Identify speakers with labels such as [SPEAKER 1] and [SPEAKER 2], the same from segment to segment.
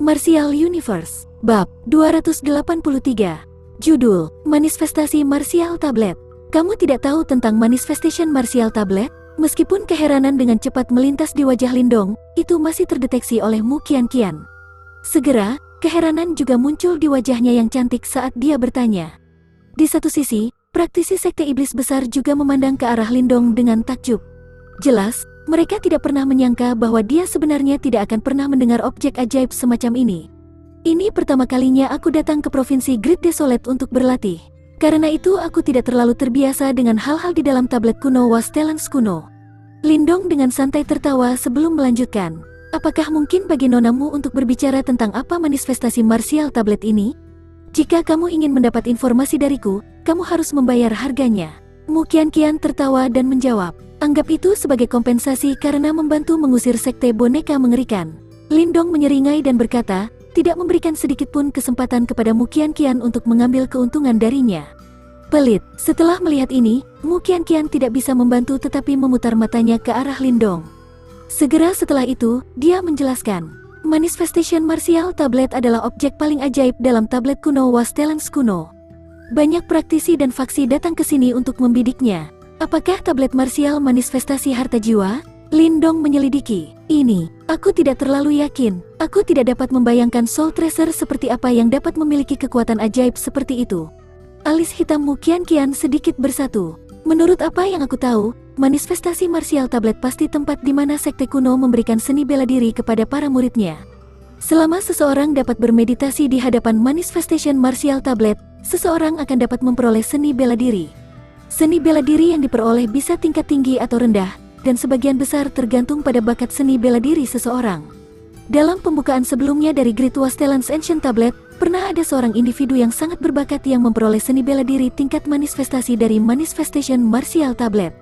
[SPEAKER 1] Martial Universe, Bab 283. Judul, Manifestasi Martial Tablet. Kamu tidak tahu tentang Manifestation Martial Tablet? Meskipun keheranan dengan cepat melintas di wajah Lindong, itu masih terdeteksi oleh Mu Qianqian. Segera, keheranan juga muncul di wajahnya yang cantik saat dia bertanya. Di satu sisi, praktisi Sekte Iblis Besar juga memandang ke arah Lindong dengan takjub. Jelas, mereka tidak pernah menyangka bahwa dia sebenarnya tidak akan pernah mendengar objek ajaib semacam ini. Ini pertama kalinya aku datang ke Provinsi Great Desolate untuk berlatih. Karena itu aku tidak terlalu terbiasa dengan hal-hal di dalam tablet kuno Wastelans kuno. Lindong dengan santai tertawa sebelum melanjutkan. Apakah mungkin bagi nonamu untuk berbicara tentang apa manifestasi martial tablet ini? Jika kamu ingin mendapat informasi dariku, kamu harus membayar harganya. Mu Qianqian tertawa dan menjawab. Anggap itu sebagai kompensasi karena membantu mengusir sekte boneka mengerikan. Lindong menyeringai dan berkata, tidak memberikan sedikitpun kesempatan kepada Mu Qianqian untuk mengambil keuntungan darinya. Pelit, setelah melihat ini, Mu Qianqian tidak bisa membantu tetapi memutar matanya ke arah Lindong. Segera setelah itu, dia menjelaskan, Manifestation Martial Tablet adalah objek paling ajaib dalam tablet kuno Wastelans kuno. Banyak praktisi dan faksi datang ke sini untuk membidiknya. Apakah tablet martial manifestasi harta jiwa? Lindong menyelidiki. Ini, aku tidak terlalu yakin. Aku tidak dapat membayangkan Soul Tracer seperti apa yang dapat memiliki kekuatan ajaib seperti itu. Alis hitam Mu Qianqian sedikit bersatu. Menurut apa yang aku tahu, manifestasi martial tablet pasti tempat di mana sekte kuno memberikan seni bela diri kepada para muridnya. Selama seseorang dapat bermeditasi di hadapan manifestation martial tablet, seseorang akan dapat memperoleh seni bela diri. Seni bela diri yang diperoleh bisa tingkat tinggi atau rendah, dan sebagian besar tergantung pada bakat seni bela diri seseorang. Dalam pembukaan sebelumnya dari Great Wastelans Ancient Tablet, pernah ada seorang individu yang sangat berbakat yang memperoleh seni bela diri tingkat manifestasi dari Manifestation Martial Tablet.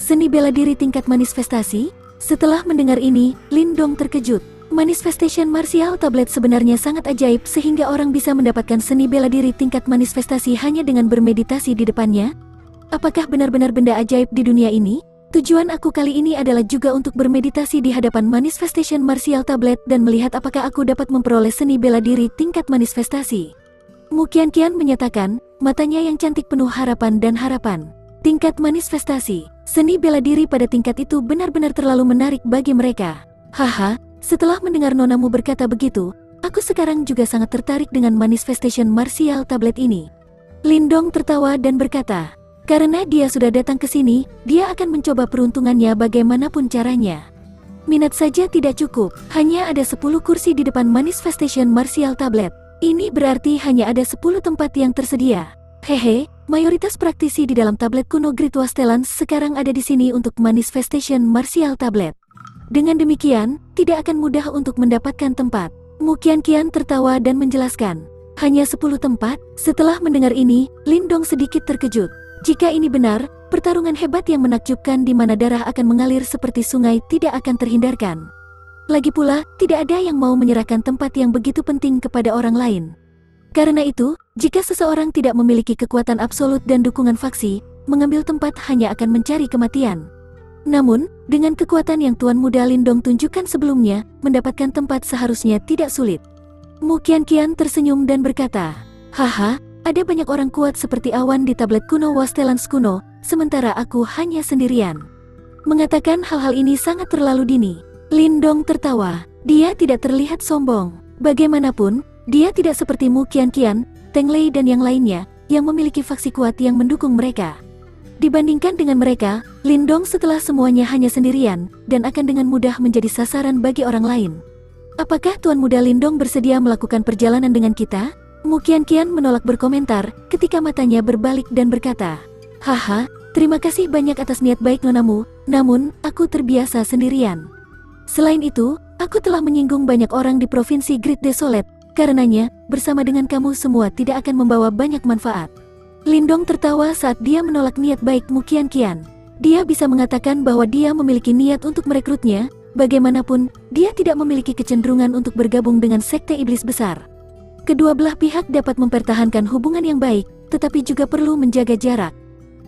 [SPEAKER 1] Seni bela diri tingkat manifestasi? Setelah mendengar ini, Lindong terkejut. Manifestation Martial Tablet sebenarnya sangat ajaib sehingga orang bisa mendapatkan seni bela diri tingkat manifestasi hanya dengan bermeditasi di depannya? Apakah benar-benar benda ajaib di dunia ini? Tujuan aku kali ini adalah juga untuk bermeditasi di hadapan Manifestation Martial Tablet dan melihat apakah aku dapat memperoleh seni bela diri tingkat manifestasi. Mu Qianqian menyatakan, matanya yang cantik penuh harapan dan harapan. Tingkat manifestasi, seni bela diri pada tingkat itu benar-benar terlalu menarik bagi mereka. Haha, setelah mendengar nonamu berkata begitu, aku sekarang juga sangat tertarik dengan Manifestation Martial Tablet ini. Lindong tertawa dan berkata, karena dia sudah datang ke sini, dia akan mencoba peruntungannya bagaimanapun caranya. Minat saja tidak cukup, hanya ada 10 kursi di depan Manifestation Martial Tablet. Ini berarti hanya ada 10 tempat yang tersedia. Hehe, mayoritas praktisi di dalam tablet kuno Great Wastelans sekarang ada di sini untuk Manifestation Martial Tablet. Dengan demikian, tidak akan mudah untuk mendapatkan tempat. Mu Qianqian tertawa dan menjelaskan, hanya 10 tempat? Setelah mendengar ini, Lindong sedikit terkejut. Jika ini benar, pertarungan hebat yang menakjubkan di mana darah akan mengalir seperti sungai tidak akan terhindarkan. Lagi pula, tidak ada yang mau menyerahkan tempat yang begitu penting kepada orang lain. Karena itu, jika seseorang tidak memiliki kekuatan absolut dan dukungan faksi, mengambil tempat hanya akan mencari kematian. Namun, dengan kekuatan yang Tuan Muda Lindong tunjukkan sebelumnya, mendapatkan tempat seharusnya tidak sulit. Mu Qianqian tersenyum dan berkata, haha, ada banyak orang kuat seperti awan di tablet kuno Wastelans kuno, sementara aku hanya sendirian. Mengatakan hal-hal ini sangat terlalu dini. Lindong tertawa. Dia tidak terlihat sombong. Bagaimanapun, dia tidak seperti Mu Qianqian, Teng Lei dan yang lainnya, yang memiliki faksi kuat yang mendukung mereka. Dibandingkan dengan mereka, Lindong setelah semuanya hanya sendirian, dan akan dengan mudah menjadi sasaran bagi orang lain. Apakah Tuan Muda Lindong bersedia melakukan perjalanan dengan kita? Mu Qianqian menolak berkomentar ketika matanya berbalik dan berkata, haha, terima kasih banyak atas niat baik nonamu, namun, aku terbiasa sendirian. Selain itu, aku telah menyinggung banyak orang di Provinsi Great Desolate, karenanya, bersama dengan kamu semua tidak akan membawa banyak manfaat. Lindong tertawa saat dia menolak niat baik Mu Qianqian. Dia bisa mengatakan bahwa dia memiliki niat untuk merekrutnya, bagaimanapun, dia tidak memiliki kecenderungan untuk bergabung dengan Sekte Iblis Besar. Kedua belah pihak dapat mempertahankan hubungan yang baik, tetapi juga perlu menjaga jarak.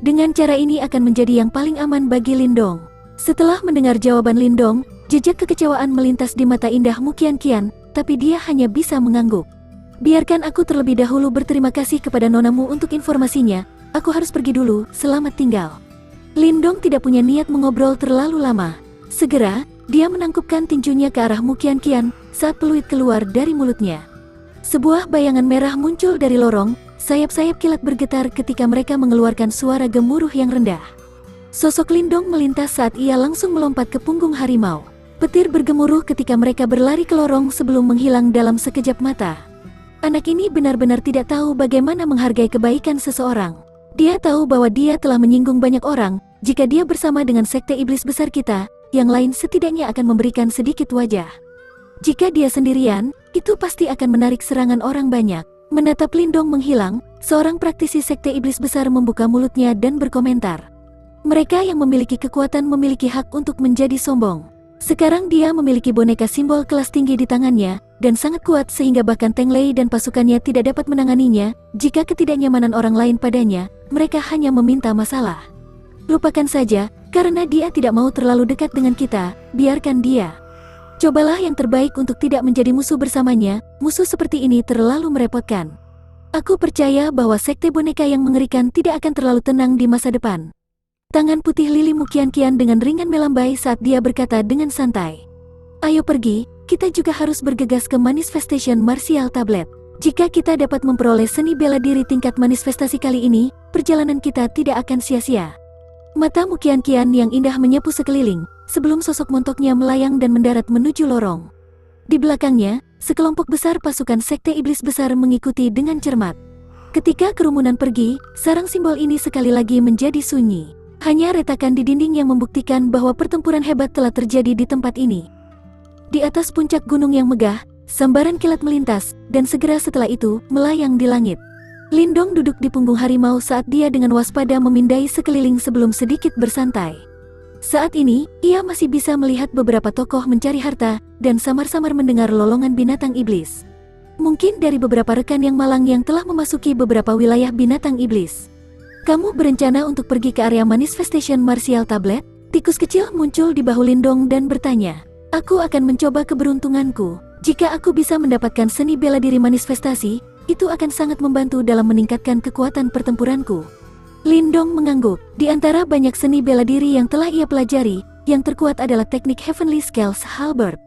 [SPEAKER 1] Dengan cara ini akan menjadi yang paling aman bagi Lindong. Setelah mendengar jawaban Lindong, jejak kekecewaan melintas di mata indah Mu Qianqian, tapi dia hanya bisa mengangguk. Biarkan aku terlebih dahulu berterima kasih kepada nonamu untuk informasinya. Aku harus pergi dulu, selamat tinggal. Lindong tidak punya niat mengobrol terlalu lama. Segera, dia menangkupkan tinjunya ke arah Mu Qianqian saat peluit keluar dari mulutnya. Sebuah bayangan merah muncul dari lorong, sayap-sayap kilat bergetar ketika mereka mengeluarkan suara gemuruh yang rendah. Sosok Lindong melintas saat ia langsung melompat ke punggung harimau. Petir bergemuruh ketika mereka berlari ke lorong sebelum menghilang dalam sekejap mata. Anak ini benar-benar tidak tahu bagaimana menghargai kebaikan seseorang. Dia tahu bahwa dia telah menyinggung banyak orang. Jika dia bersama dengan sekte iblis besar kita, yang lain setidaknya akan memberikan sedikit wajah. Jika dia sendirian, itu pasti akan menarik serangan orang banyak. Menatap Lindong menghilang, seorang praktisi sekte iblis besar membuka mulutnya dan berkomentar. Mereka yang memiliki kekuatan memiliki hak untuk menjadi sombong. Sekarang dia memiliki boneka simbol kelas tinggi di tangannya, dan sangat kuat sehingga bahkan Teng Lei dan pasukannya tidak dapat menanganinya. Jika ketidaknyamanan orang lain padanya, mereka hanya meminta masalah. Lupakan saja, karena dia tidak mau terlalu dekat dengan kita, biarkan dia. Cobalah yang terbaik untuk tidak menjadi musuh bersamanya, musuh seperti ini terlalu merepotkan. Aku percaya bahwa sekte boneka yang mengerikan tidak akan terlalu tenang di masa depan. Tangan putih Lili Mu Qianqian dengan ringan melambai saat dia berkata dengan santai. Ayo pergi, kita juga harus bergegas ke Manifestation Martial Tablet. Jika kita dapat memperoleh seni bela diri tingkat manifestasi kali ini, perjalanan kita tidak akan sia-sia. Mata Mu Qianqian yang indah menyapu sekeliling, sebelum sosok montoknya melayang dan mendarat menuju lorong. Di belakangnya, sekelompok besar pasukan sekte iblis besar mengikuti dengan cermat. Ketika kerumunan pergi, sarang simbol ini sekali lagi menjadi sunyi. Hanya retakan di dinding yang membuktikan bahwa pertempuran hebat telah terjadi di tempat ini. Di atas puncak gunung yang megah, sambaran kilat melintas, dan segera setelah itu, melayang di langit. Lindong duduk di punggung harimau saat dia dengan waspada memindai sekeliling sebelum sedikit bersantai. Saat ini, ia masih bisa melihat beberapa tokoh mencari harta, dan samar-samar mendengar lolongan binatang iblis. Mungkin dari beberapa rekan yang malang yang telah memasuki beberapa wilayah binatang iblis. Kamu berencana untuk pergi ke area Manifestation Martial Tablet? Tikus kecil muncul di bahu Lindong dan bertanya. Aku akan mencoba keberuntunganku. Jika aku bisa mendapatkan seni bela diri manifestasi, itu akan sangat membantu dalam meningkatkan kekuatan pertempuranku. Lindong mengangguk. Di antara banyak seni bela diri yang telah ia pelajari, yang terkuat adalah teknik Heavenly Scales Halberd.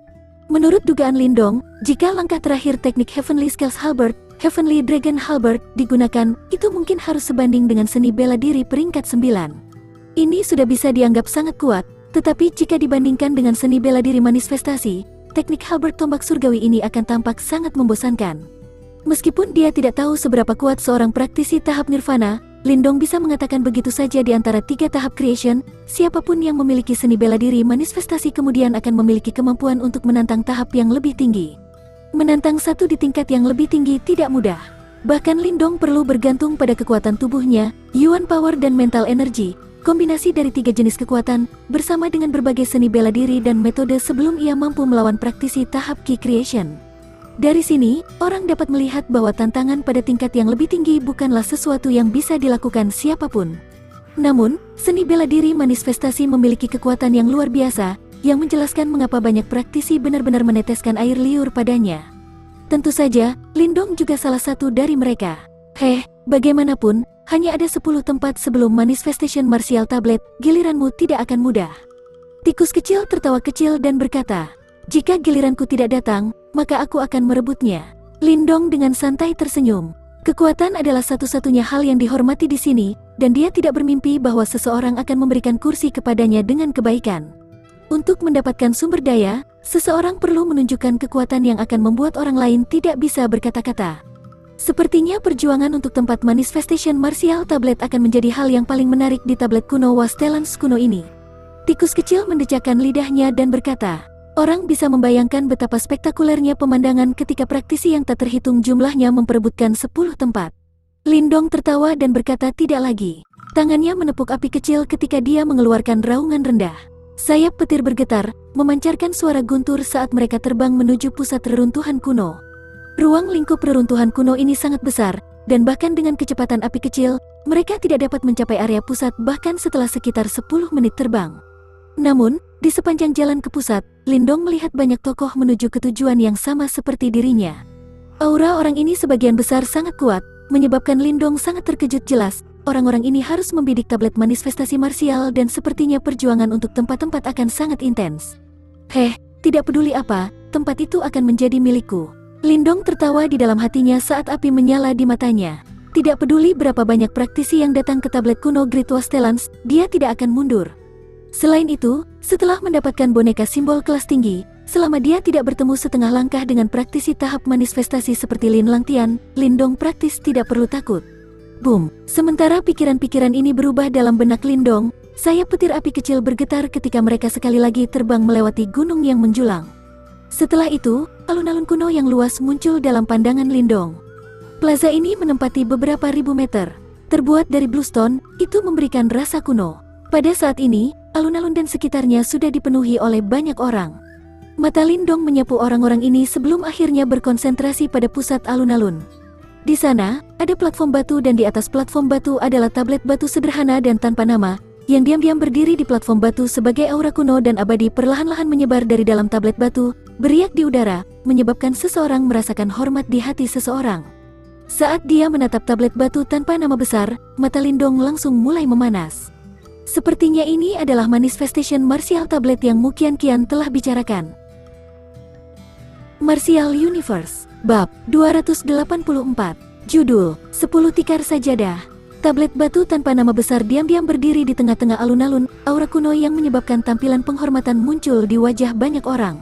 [SPEAKER 1] Menurut dugaan Lindong, jika langkah terakhir teknik Heavenly Scales Halberd, Heavenly Dragon Halberd, digunakan, itu mungkin harus sebanding dengan seni bela diri peringkat 9. Ini sudah bisa dianggap sangat kuat, tetapi jika dibandingkan dengan seni bela diri manifestasi, teknik Halberd tombak surgawi ini akan tampak sangat membosankan. Meskipun dia tidak tahu seberapa kuat seorang praktisi tahap nirvana, Lindong bisa mengatakan begitu saja di antara 3 tahap creation, siapapun yang memiliki seni bela diri manifestasi kemudian akan memiliki kemampuan untuk menantang tahap yang lebih tinggi. Menantang satu di tingkat yang lebih tinggi tidak mudah. Bahkan Lindong perlu bergantung pada kekuatan tubuhnya, Yuan Power dan Mental Energy, kombinasi dari 3 jenis kekuatan, bersama dengan berbagai seni bela diri dan metode sebelum ia mampu melawan praktisi tahap Key Creation. Dari sini, orang dapat melihat bahwa tantangan pada tingkat yang lebih tinggi bukanlah sesuatu yang bisa dilakukan siapapun. Namun, seni bela diri manifestasi memiliki kekuatan yang luar biasa, yang menjelaskan mengapa banyak praktisi benar-benar meneteskan air liur padanya. Tentu saja, Lindong juga salah satu dari mereka. Bagaimanapun, hanya ada 10 tempat sebelum Manifestation Martial Tablet, giliranmu tidak akan mudah. Tikus kecil tertawa kecil dan berkata, jika giliranku tidak datang, maka aku akan merebutnya. Lindong dengan santai tersenyum. Kekuatan adalah satu-satunya hal yang dihormati di sini, dan dia tidak bermimpi bahwa seseorang akan memberikan kursi kepadanya dengan kebaikan. Untuk mendapatkan sumber daya, seseorang perlu menunjukkan kekuatan yang akan membuat orang lain tidak bisa berkata-kata. Sepertinya perjuangan untuk tempat Manifestation Martial Tablet akan menjadi hal yang paling menarik di tablet kuno Wastelans kuno ini. Tikus kecil mendecakkan lidahnya dan berkata, orang bisa membayangkan betapa spektakulernya pemandangan ketika praktisi yang tak terhitung jumlahnya memperebutkan 10 tempat. Lindong tertawa dan berkata tidak lagi. Tangannya menepuk api kecil ketika dia mengeluarkan raungan rendah. Sayap petir bergetar, memancarkan suara guntur saat mereka terbang menuju pusat reruntuhan kuno. Ruang lingkup reruntuhan kuno ini sangat besar, dan bahkan dengan kecepatan api kecil, mereka tidak dapat mencapai area pusat bahkan setelah sekitar 10 menit terbang. Namun, Di sepanjang jalan ke pusat, Lindong melihat banyak tokoh menuju ke tujuan yang sama seperti dirinya. Aura orang ini sebagian besar sangat kuat, menyebabkan Lindong sangat terkejut. Jelas, orang-orang ini harus membidik tablet manifestasi marsial dan sepertinya perjuangan untuk tempat-tempat akan sangat intens. Tidak peduli apa, tempat itu akan menjadi milikku. Lindong tertawa di dalam hatinya saat api menyala di matanya. Tidak peduli berapa banyak praktisi yang datang ke tablet kuno Great Wastelans, dia tidak akan mundur. Selain itu, setelah mendapatkan boneka simbol kelas tinggi, selama dia tidak bertemu setengah langkah dengan praktisi tahap manifestasi seperti Lin Langtian, Lindong praktis tidak perlu takut. Boom! Sementara pikiran-pikiran ini berubah dalam benak Lindong, sayap petir api kecil bergetar ketika mereka sekali lagi terbang melewati gunung yang menjulang. Setelah itu, alun-alun kuno yang luas muncul dalam pandangan Lindong. Plaza ini menempati beberapa ribu meter. Terbuat dari bluestone, itu memberikan rasa kuno. Pada saat ini, alun-alun dan sekitarnya sudah dipenuhi oleh banyak orang. Mata Lindong menyapu orang-orang ini sebelum akhirnya berkonsentrasi pada pusat alun-alun. Di sana, ada platform batu dan di atas platform batu adalah tablet batu sederhana dan tanpa nama, yang diam-diam berdiri di platform batu sebagai aura kuno dan abadi perlahan-lahan menyebar dari dalam tablet batu, beriak di udara, menyebabkan seseorang merasakan hormat di hati seseorang. Saat dia menatap tablet batu tanpa nama besar, mata Lindong langsung mulai memanas. Sepertinya ini adalah manifestation martial tablet yang Mu Qian telah bicarakan. Martial Universe, Bab 284, Judul, 10 Tikar Sajadah. Tablet batu tanpa nama besar diam-diam berdiri di tengah-tengah alun-alun, aura kuno yang menyebabkan tampilan penghormatan muncul di wajah banyak orang.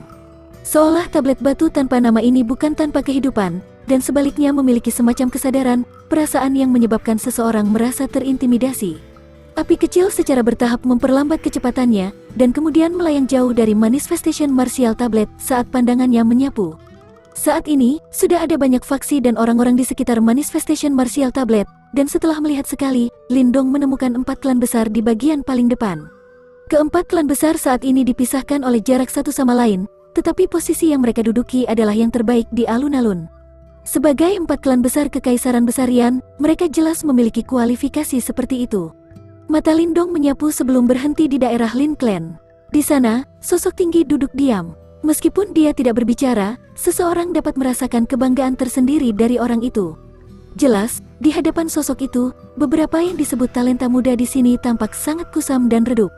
[SPEAKER 1] Seolah tablet batu tanpa nama ini bukan tanpa kehidupan, dan sebaliknya memiliki semacam kesadaran, perasaan yang menyebabkan seseorang merasa terintimidasi. Api kecil secara bertahap memperlambat kecepatannya, dan kemudian melayang jauh dari manifestation martial tablet saat pandangannya menyapu. Saat ini, sudah ada banyak faksi dan orang-orang di sekitar manifestation martial tablet, dan setelah melihat sekali, Lindong menemukan 4 klan besar di bagian paling depan. Keempat klan besar saat ini dipisahkan oleh jarak satu sama lain, tetapi posisi yang mereka duduki adalah yang terbaik di alun-alun. Sebagai 4 klan besar Kekaisaran Besarian, mereka jelas memiliki kualifikasi seperti itu. Mata Lindong menyapu sebelum berhenti di daerah Lin Clan. Di sana, sosok tinggi duduk diam. Meskipun dia tidak berbicara, seseorang dapat merasakan kebanggaan tersendiri dari orang itu. Jelas, di hadapan sosok itu, beberapa yang disebut talenta muda di sini tampak sangat kusam dan redup.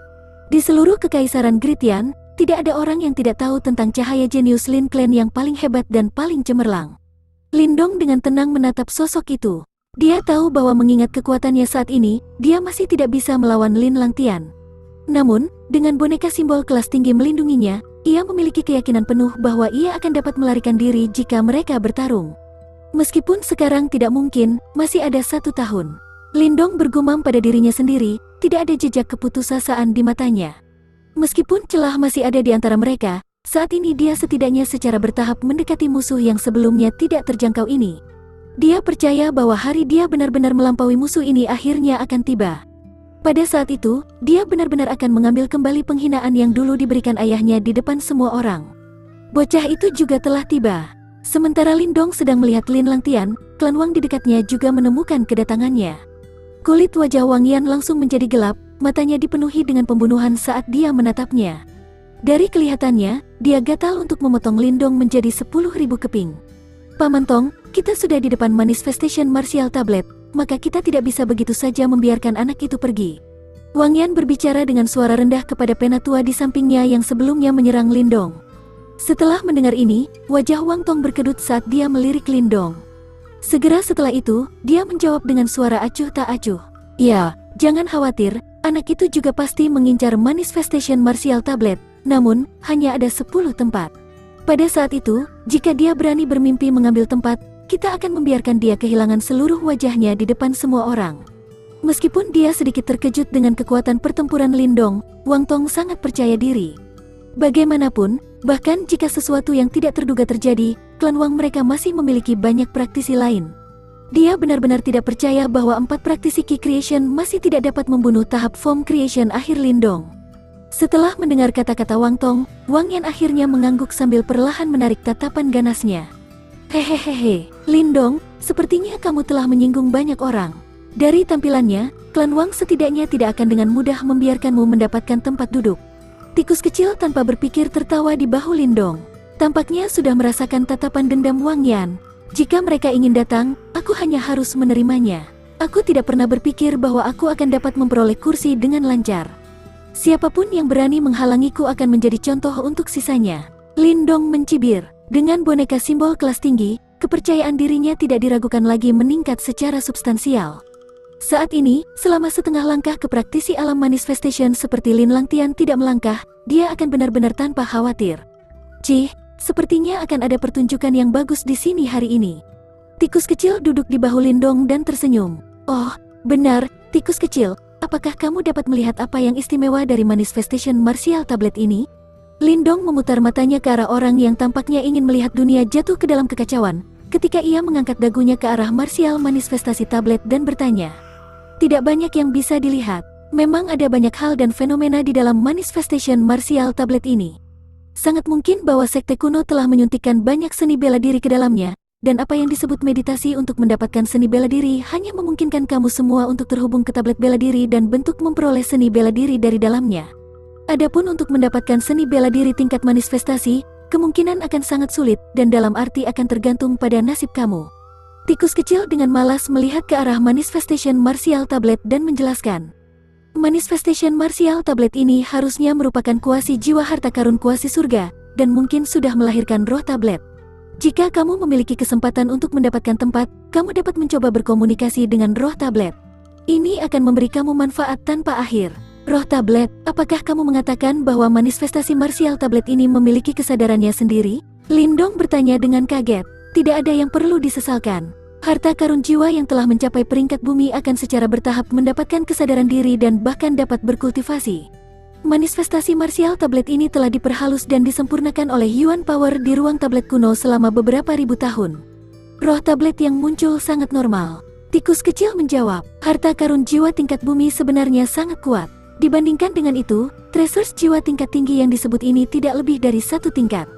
[SPEAKER 1] Di seluruh Kekaisaran Gritian, tidak ada orang yang tidak tahu tentang cahaya jenius Lin Clan yang paling hebat dan paling cemerlang. Lindong dengan tenang menatap sosok itu. Dia tahu bahwa mengingat kekuatannya saat ini, dia masih tidak bisa melawan Lin Langtian. Namun, dengan boneka simbol kelas tinggi melindunginya, ia memiliki keyakinan penuh bahwa ia akan dapat melarikan diri jika mereka bertarung. Meskipun sekarang tidak mungkin, masih ada 1 tahun. Lindong bergumam pada dirinya sendiri, tidak ada jejak keputusasaan di matanya. Meskipun celah masih ada di antara mereka, saat ini dia setidaknya secara bertahap mendekati musuh yang sebelumnya tidak terjangkau ini. Dia percaya bahwa hari dia benar-benar melampaui musuh ini akhirnya akan tiba. Pada saat itu, dia benar-benar akan mengambil kembali penghinaan yang dulu diberikan ayahnya di depan semua orang. Bocah itu juga telah tiba. Sementara Lindong sedang melihat Lin Langtian, klan Wang di dekatnya juga menemukan kedatangannya. Kulit wajah Wang Yan langsung menjadi gelap, matanya dipenuhi dengan pembunuhan saat dia menatapnya. Dari kelihatannya, dia gatal untuk memotong Lindong menjadi 10.000 keping. Paman Tong, kita sudah di depan manifestation martial tablet, maka kita tidak bisa begitu saja membiarkan anak itu pergi. Wang Yan berbicara dengan suara rendah kepada penatua di sampingnya yang sebelumnya menyerang Lindong. Setelah mendengar ini, wajah Wang Tong berkedut saat dia melirik Lindong. Segera setelah itu, dia menjawab dengan suara acuh tak acuh. Ya, jangan khawatir, anak itu juga pasti mengincar manifestation martial tablet, namun, hanya ada 10 tempat. Pada saat itu, jika dia berani bermimpi mengambil tempat, kita akan membiarkan dia kehilangan seluruh wajahnya di depan semua orang. Meskipun dia sedikit terkejut dengan kekuatan pertempuran Lindong, Wang Tong sangat percaya diri. Bagaimanapun, bahkan jika sesuatu yang tidak terduga terjadi, klan Wang mereka masih memiliki banyak praktisi lain. Dia benar-benar tidak percaya bahwa 4 praktisi Ki Creation masih tidak dapat membunuh tahap Form Creation akhir Lindong. Setelah mendengar kata-kata Wang Tong, Wang Yan akhirnya mengangguk sambil perlahan menarik tatapan ganasnya. Hehehehe, Lindong, sepertinya kamu telah menyinggung banyak orang. Dari tampilannya, klan Wang setidaknya tidak akan dengan mudah membiarkanmu mendapatkan tempat duduk. Tikus kecil tanpa berpikir tertawa di bahu Lindong. Tampaknya sudah merasakan tatapan dendam Wang Yan. Jika mereka ingin datang, aku hanya harus menerimanya. Aku tidak pernah berpikir bahwa aku akan dapat memperoleh kursi dengan lancar. Siapapun yang berani menghalangiku akan menjadi contoh untuk sisanya. Lindong mencibir. Dengan boneka simbol kelas tinggi, kepercayaan dirinya tidak diragukan lagi meningkat secara substansial. Saat ini, selama setengah langkah ke praktisi alam manifestation seperti Lin Langtian tidak melangkah, dia akan benar-benar tanpa khawatir. Cih, sepertinya akan ada pertunjukan yang bagus di sini hari ini. Tikus kecil duduk di bahu Lindong dan tersenyum. Oh, benar, tikus kecil, apakah kamu dapat melihat apa yang istimewa dari manifestation martial tablet ini? Lindong memutar matanya ke arah orang yang tampaknya ingin melihat dunia jatuh ke dalam kekacauan, ketika ia mengangkat dagunya ke arah martial manifestasi tablet dan bertanya. Tidak banyak yang bisa dilihat. Memang ada banyak hal dan fenomena di dalam manifestation martial tablet ini. Sangat mungkin bahwa sekte kuno telah menyuntikkan banyak seni bela diri ke dalamnya, dan apa yang disebut meditasi untuk mendapatkan seni bela diri hanya memungkinkan kamu semua untuk terhubung ke tablet bela diri dan bentuk memperoleh seni bela diri dari dalamnya. Adapun untuk mendapatkan seni bela diri tingkat manifestasi, kemungkinan akan sangat sulit dan dalam arti akan tergantung pada nasib kamu. Tikus kecil dengan malas melihat ke arah manifestation martial tablet dan menjelaskan. Manifestation martial tablet ini harusnya merupakan kuasi jiwa harta karun kuasi surga, dan mungkin sudah melahirkan roh tablet. Jika kamu memiliki kesempatan untuk mendapatkan tempat, kamu dapat mencoba berkomunikasi dengan roh tablet. Ini akan memberi kamu manfaat tanpa akhir. Roh tablet, apakah kamu mengatakan bahwa manifestasi martial tablet ini memiliki kesadarannya sendiri? Lindong bertanya dengan kaget. Tidak ada yang perlu disesalkan. Harta karun jiwa yang telah mencapai peringkat bumi akan secara bertahap mendapatkan kesadaran diri dan bahkan dapat berkultivasi. Manifestasi martial tablet ini telah diperhalus dan disempurnakan oleh Yuan Power di ruang tablet kuno selama beberapa ribu tahun. Roh tablet yang muncul sangat normal. Tikus kecil menjawab, harta karun jiwa tingkat bumi sebenarnya sangat kuat. Dibandingkan dengan itu, treasures jiwa tingkat tinggi yang disebut ini tidak lebih dari satu tingkat.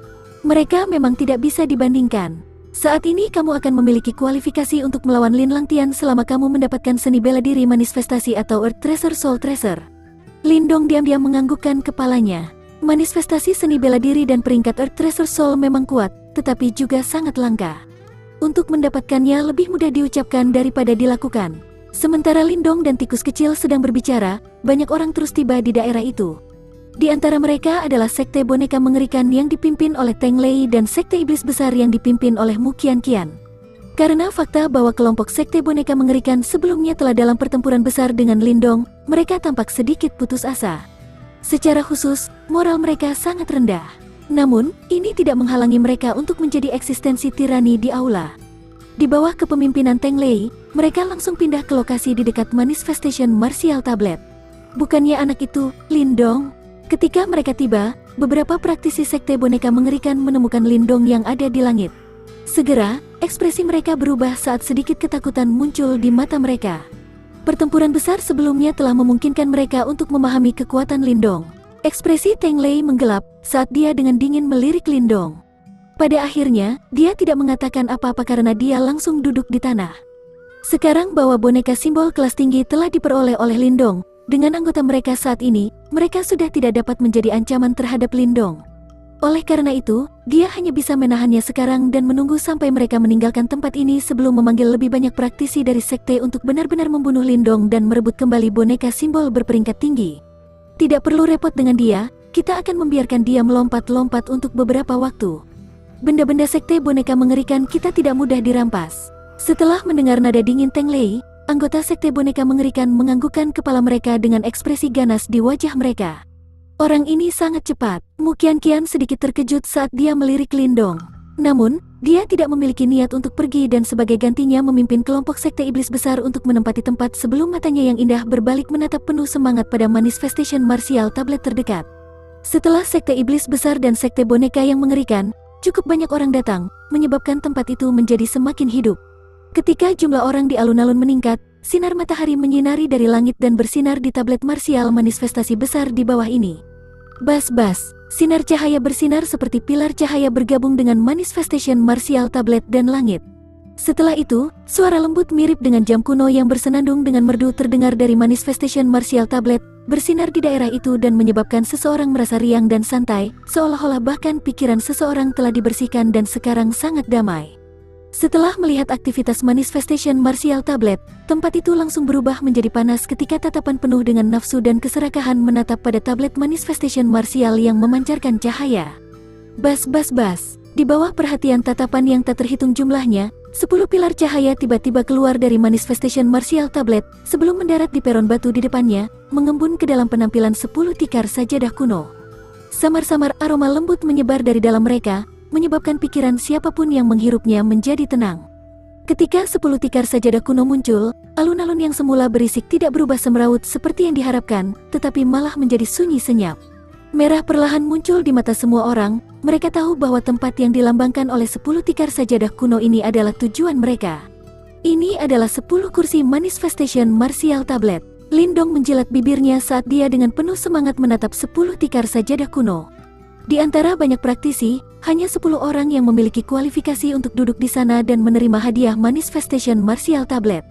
[SPEAKER 1] Mereka memang tidak bisa dibandingkan. Saat ini kamu akan memiliki kualifikasi untuk melawan Lin Langtian selama kamu mendapatkan seni bela diri manifestasi atau Earth Treasure Soul Treasure. Lindong diam-diam menganggukkan kepalanya. Manifestasi seni bela diri dan peringkat Earth Treasure Soul memang kuat, tetapi juga sangat langka. Untuk mendapatkannya lebih mudah diucapkan daripada dilakukan. Sementara Lindong dan tikus kecil sedang berbicara, banyak orang terus tiba di daerah itu. Di antara mereka adalah sekte boneka mengerikan yang dipimpin oleh Teng Lei dan sekte iblis besar yang dipimpin oleh Mu Qianqian. Karena fakta bahwa kelompok sekte boneka mengerikan sebelumnya telah dalam pertempuran besar dengan Lindong, mereka tampak sedikit putus asa. Secara khusus, moral mereka sangat rendah. Namun, ini tidak menghalangi mereka untuk menjadi eksistensi tirani di aula. Di bawah kepemimpinan Teng Lei, mereka langsung pindah ke lokasi di dekat manifestation martial tablet. Bukannya anak itu, Lindong? Ketika mereka tiba, beberapa praktisi sekte boneka mengerikan menemukan Lindong yang ada di langit. Segera, ekspresi mereka berubah saat sedikit ketakutan muncul di mata mereka. Pertempuran besar sebelumnya telah memungkinkan mereka untuk memahami kekuatan Lindong. Ekspresi Teng Lei menggelap saat dia dengan dingin melirik Lindong. Pada akhirnya, dia tidak mengatakan apa-apa karena dia langsung duduk di tanah. Sekarang bahwa boneka simbol kelas tinggi telah diperoleh oleh Lindong, dengan anggota mereka saat ini, mereka sudah tidak dapat menjadi ancaman terhadap Lindong. Oleh karena itu, dia hanya bisa menahannya sekarang dan menunggu sampai mereka meninggalkan tempat ini sebelum memanggil lebih banyak praktisi dari sekte untuk benar-benar membunuh Lindong dan merebut kembali boneka simbol berperingkat tinggi. Tidak perlu repot dengan dia, kita akan membiarkan dia melompat-lompat untuk beberapa waktu. Benda-benda sekte boneka mengerikan kita tidak mudah dirampas. Setelah mendengar nada dingin Teng Lei, anggota sekte boneka mengerikan menganggukkan kepala mereka dengan ekspresi ganas di wajah mereka. Orang ini sangat cepat. Mu Qianqian sedikit terkejut saat dia melirik Lindong. Namun, dia tidak memiliki niat untuk pergi dan sebagai gantinya memimpin kelompok sekte iblis besar untuk menempati tempat sebelum matanya yang indah berbalik menatap penuh semangat pada manifestation martial tablet terdekat. Setelah sekte iblis besar dan sekte boneka yang mengerikan, cukup banyak orang datang, menyebabkan tempat itu menjadi semakin hidup. Ketika jumlah orang di alun-alun meningkat, sinar matahari menyinari dari langit dan bersinar di tablet martial manifestasi besar di bawah ini. Bas-bas, sinar cahaya bersinar seperti pilar cahaya bergabung dengan manifestation martial tablet dan langit. Setelah itu, suara lembut mirip dengan jam kuno yang bersenandung dengan merdu terdengar dari Manifestation Martial Tablet, bersinar di daerah itu dan menyebabkan seseorang merasa riang dan santai, seolah-olah bahkan pikiran seseorang telah dibersihkan dan sekarang sangat damai. Setelah melihat aktivitas Manifestation Martial Tablet, tempat itu langsung berubah menjadi panas ketika tatapan penuh dengan nafsu dan keserakahan menatap pada tablet Manifestation Martial yang memancarkan cahaya. Bas. Di bawah perhatian tatapan yang tak terhitung jumlahnya, 10 pilar cahaya tiba-tiba keluar dari Manifestation Martial Tablet sebelum mendarat di peron batu di depannya, mengembun ke dalam penampilan 10 tikar sajadah kuno. Samar-samar aroma lembut menyebar dari dalam mereka, menyebabkan pikiran siapapun yang menghirupnya menjadi tenang. Ketika 10 tikar sajadah kuno muncul, alun-alun yang semula berisik tidak berubah semeraut seperti yang diharapkan, tetapi malah menjadi sunyi senyap. Merah perlahan muncul di mata semua orang, mereka tahu bahwa tempat yang dilambangkan oleh 10 tikar sajadah kuno ini adalah tujuan mereka. Ini adalah 10 kursi Manifestation Martial Tablet. Lindong menjilat bibirnya saat dia dengan penuh semangat menatap 10 tikar sajadah kuno. Di antara banyak praktisi, hanya 10 orang yang memiliki kualifikasi untuk duduk di sana dan menerima hadiah Manifestation Martial Tablet.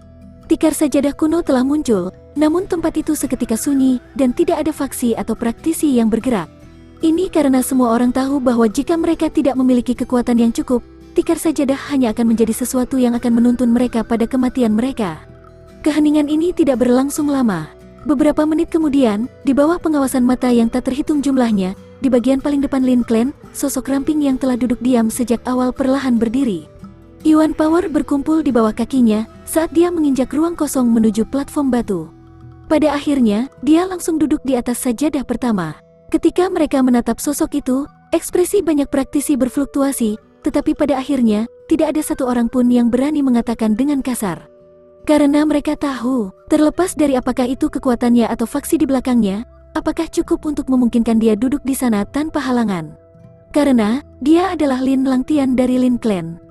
[SPEAKER 1] Tikar sajadah kuno telah muncul, namun tempat itu seketika sunyi dan tidak ada faksi atau praktisi yang bergerak. Ini karena semua orang tahu bahwa jika mereka tidak memiliki kekuatan yang cukup, tikar sajadah hanya akan menjadi sesuatu yang akan menuntun mereka pada kematian mereka. Keheningan ini tidak berlangsung lama. Beberapa menit kemudian, di bawah pengawasan mata yang tak terhitung jumlahnya, di bagian paling depan Lin Clan, sosok ramping yang telah duduk diam sejak awal perlahan berdiri. Yuan Power berkumpul di bawah kakinya saat dia menginjak ruang kosong menuju platform batu. Pada akhirnya, dia langsung duduk di atas sajadah pertama. Ketika mereka menatap sosok itu, ekspresi banyak praktisi berfluktuasi, tetapi pada akhirnya, tidak ada satu orang pun yang berani mengatakan dengan kasar. Karena mereka tahu, terlepas dari apakah itu kekuatannya atau faksi di belakangnya, apakah cukup untuk memungkinkan dia duduk di sana tanpa halangan. Karena, dia adalah Lin Langtian dari Lin Clan.